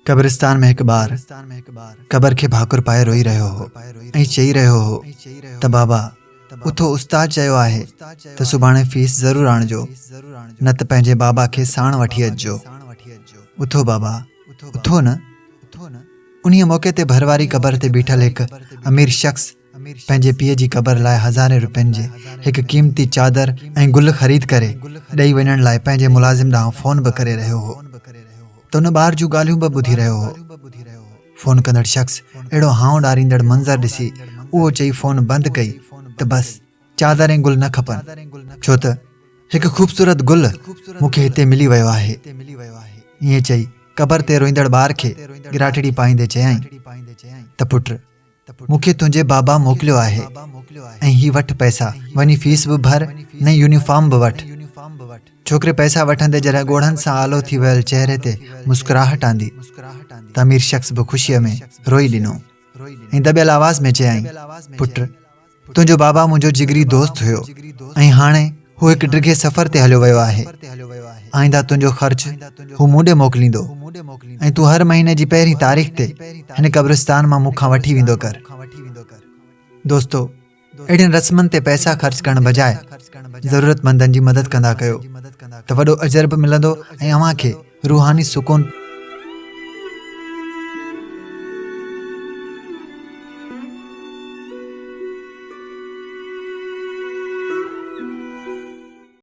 कब्रिस्तान में एक बार कबर के भाकुर पाए रोई रहियो हो ऐं चई रहियो हो त बाबा उथो उस्ताद चयो आहे त सुभाणे फीस ज़रूर आणिजो न त पंहिंजे बाबा खे साण वठी अचिजो। उथो बाबा उथो न। उन्हीअ मौके ते भरवारी कबर ते बीठल हिकु अमीर शख़्स पंहिंजे पीउ जी कबर लाइ हज़ारे रुपयनि जे हिकु क़ीमती चादर ऐं गुल ख़रीद करे ॾेई वञण लाइ पंहिंजे मुलाज़िम ॾांहुं फ़ोन बि करे रहियो हो त उन ॿार जूं ॻाल्हियूं बि ॿुधी रहियो हो। फ़ोन कंदड़ शख़्स अहिड़ो हाउ ॾारींदड़ मंज़र ॾिसी उहो चई फ़ोन बंदि कई त बसि चादर ऐं गुल न खपनि छो त हिकु ख़ूबसूरत गुल मूंखे हिते मिली वियो आहे। ईअं चई कबर ते रोईंदड़ ॿार खे गिराटड़ी पाईंदे चयाईं त पुट मूंखे तुंहिंजे बाबा मोकिलियो आहे ऐं ही वठि पैसा वञी फीस बि भर न यूनिफॉर्म बि वठि। छोकिरे पैसा वठंदे जॾहिं ॻोढ़नि सां आलो थी वियल चेहरे ते मुस्कुराहट आंदी त अमीर शख़्स बि ख़ुशीअ में रोई ॾिनो ऐं दॿियल आवाज़ में चयाईं पुट तुंहिंजो बाबा मुंहिंजो जिगरी दोस्त हुयो ऐं हाणे हू हिकु डिघे सफ़र ते हलियो वियो आहे। आईंदा तुंहिंजो ख़र्च हू मूं ॾे मोकिलींदो ऐं तूं हर महीने जी पहिरीं तारीख़ ते हिन कब्रिस्तान मां मूंखां वठी वेंदो कर। दोस्तो अहिड़ियुनि रस्मनि ते पैसा ख़र्च करण बजाए ज़रूरतमंदनि जी मदद कंदा कयो त वॾो अजर बि मिलंदो ऐं अव्हां खे रूहानी सुकून